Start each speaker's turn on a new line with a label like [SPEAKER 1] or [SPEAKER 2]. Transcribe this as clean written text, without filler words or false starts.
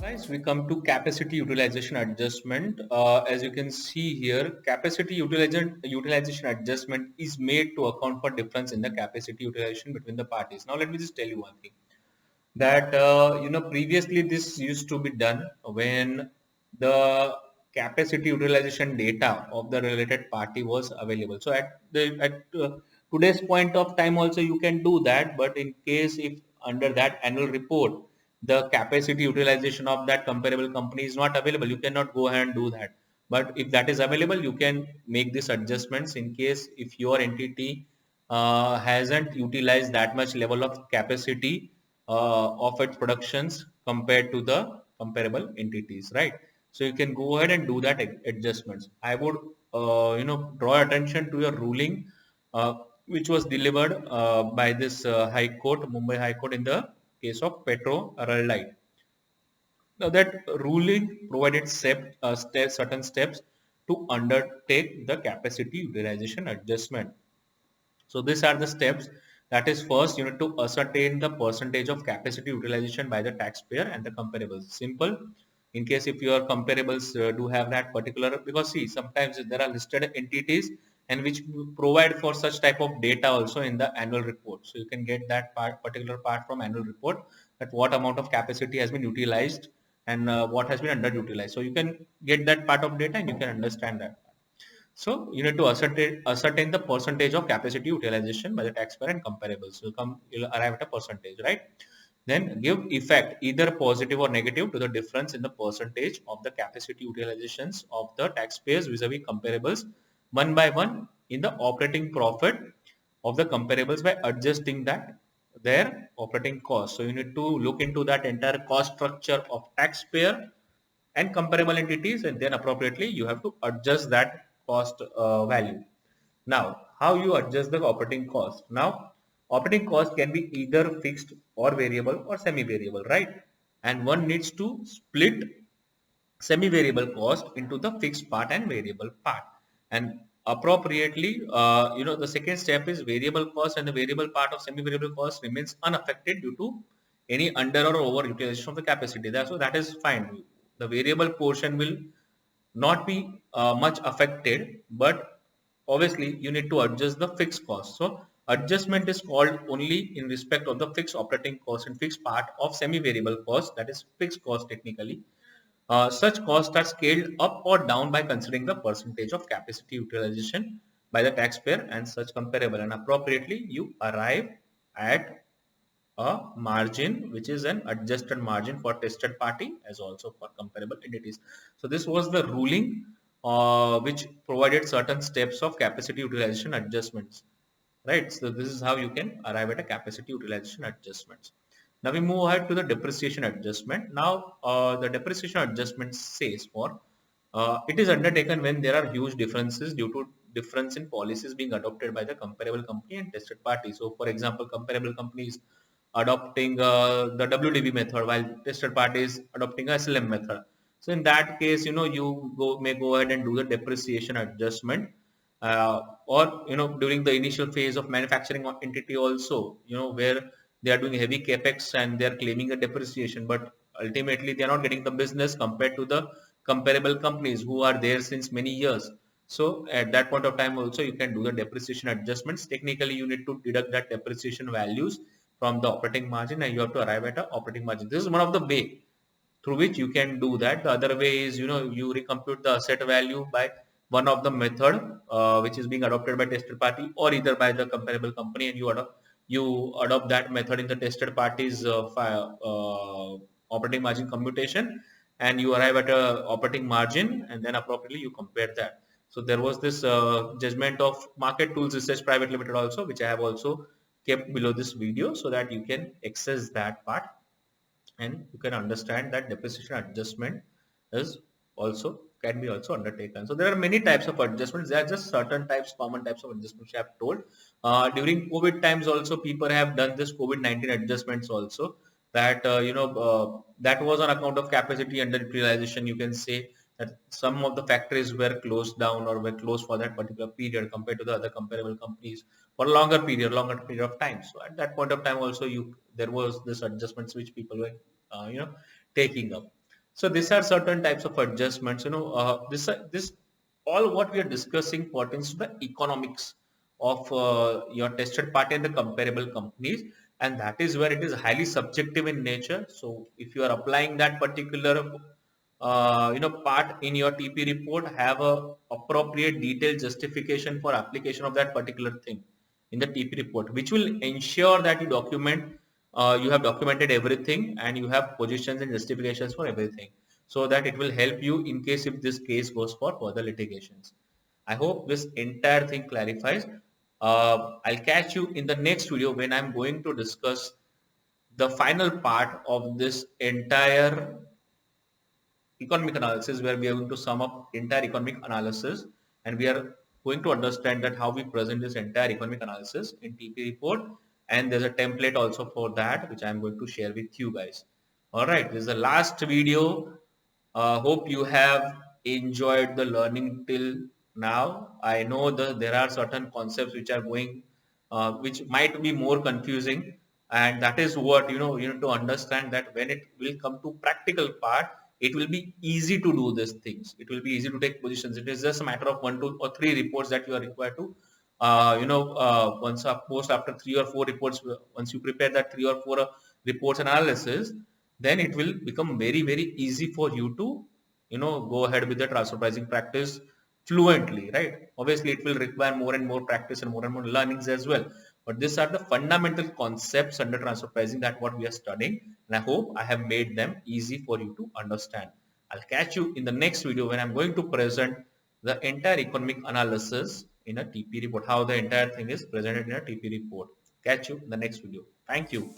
[SPEAKER 1] Guys, we come to capacity utilization adjustment. As you can see here, capacity utilization adjustment is made to account for difference in the capacity utilization between the parties. Now, let me just tell you one thing that previously this used to be done when the capacity utilization data of the related party was available. So at today's point of time also you can do that, but in case if under that annual report the capacity utilization of that comparable company is not available, you cannot go ahead and do that. But if that is available, you can make these adjustments in case if your entity hasn't utilized that much level of capacity of its productions compared to the comparable entities, right? So you can go ahead and do that adjustments. I would draw attention to your ruling uh, which was delivered by this High Court, Mumbai High Court, in the case of Petro Araldite. Now that ruling provided certain steps to undertake the capacity utilization adjustment. So these are the steps. That is, first you need to ascertain the percentage of capacity utilization by the taxpayer and the comparables. Simple. In case if your comparables do have that particular, because see, sometimes there are listed entities and which provide for such type of data also in the annual report. So you can get that particular part from annual report, that what amount of capacity has been utilized and what has been underutilized. So you can get that part of data and you can understand that. So you need to ascertain the percentage of capacity utilization by the taxpayer and comparables. You'll arrive at a percentage, right? Then give effect either positive or negative to the difference in the percentage of the capacity utilizations of the taxpayers vis-a-vis comparables one by one in the operating profit of the comparables by adjusting that their operating cost. So you need to look into that entire cost structure of taxpayer and comparable entities, and then appropriately you have to adjust that cost value. Now, how you adjust the operating cost? Now, operating cost can be either fixed or variable or semi-variable, right? And one needs to split semi-variable cost into the fixed part and variable part. And appropriately, the second step is variable cost, and the variable part of semi-variable cost remains unaffected due to any under or over utilization of the capacity. So that is fine. The variable portion will not be much affected, but obviously you need to adjust the fixed cost. So adjustment is called only in respect of the fixed operating cost and fixed part of semi-variable cost, that is fixed cost technically. Such costs are scaled up or down by considering the percentage of capacity utilization by the taxpayer and such comparable, and appropriately you arrive at a margin which is an adjusted margin for tested party as also for comparable entities. So this was the ruling which provided certain steps of capacity utilization adjustments, right? So this is how you can arrive at a capacity utilization adjustments. Now we move ahead to the depreciation adjustment. Now the depreciation adjustment says for it is undertaken when there are huge differences due to difference in policies being adopted by the comparable company and tested party. So for example, comparable companies adopting the WDV method while tested parties adopting a SLM method. So in that case, may go ahead and do the depreciation adjustment, during the initial phase of manufacturing entity also, where they are doing heavy capex and they are claiming a depreciation, but ultimately they are not getting the business compared to the comparable companies who are there since many years. So at that point of time also you can do the depreciation adjustments. Technically you need to deduct that depreciation values from the operating margin and you have to arrive at a operating margin. This is one of the way through which you can do that. The other way is, you recompute the asset value by one of the method which is being adopted by tested party or either by the comparable company, and you adopt that method in the tested party's operating margin computation, and you arrive at a operating margin, and then appropriately you compare that. So there was this judgment of Market Tools Research Private Limited also, which I have also kept below this video so that you can access that part and you can understand that depreciation adjustment is also can be also undertaken. So there are many types of adjustments. There are just certain types, common types of adjustments I have told. During COVID times also, people have done this COVID-19 adjustments also. That was on account of capacity underutilization. You can say that some of the factories were closed down or were closed for that particular period compared to the other comparable companies for a longer period of time. So at that point of time also, there was this adjustments which people were uh, you know taking up. So these are certain types of adjustments. This all what we are discussing pertains to the economics of your tested party and the comparable companies, and that is where it is highly subjective in nature. So if you are applying that particular part in your TP report, have a appropriate detailed justification for application of that particular thing in the TP report, which will ensure that you have documented everything and you have positions and justifications for everything, so that it will help you in case if this case goes for further litigations. I hope this entire thing clarifies. I'll catch you in the next video when I'm going to discuss the final part of this entire economic analysis, where we are going to sum up entire economic analysis, and we are going to understand that how we present this entire economic analysis in TP report, and there's a template also for that which I'm going to share with you guys. All right, this is the last video. Hope you have enjoyed the learning till now. I know that there are certain concepts which are going, which might be more confusing, and that is what you need to understand, that when it will come to practical part, it will be easy to do these things. It will be easy to take positions. It is just a matter of 1, 2, or 3 reports that you are required to, once post after 3 or 4 reports. Once you prepare that 3 or 4 reports analysis, then it will become very very easy for you to go ahead with the transfer pricing practice fluently, right? Obviously it will require more and more practice and more learnings as well, but these are the fundamental concepts under transfer pricing that what we are studying, and I hope I have made them easy for you to understand. I'll catch you in the next video when I'm going to present the entire economic analysis in a TP report, how the entire thing is presented in a TP report. Catch you in the next video. Thank you.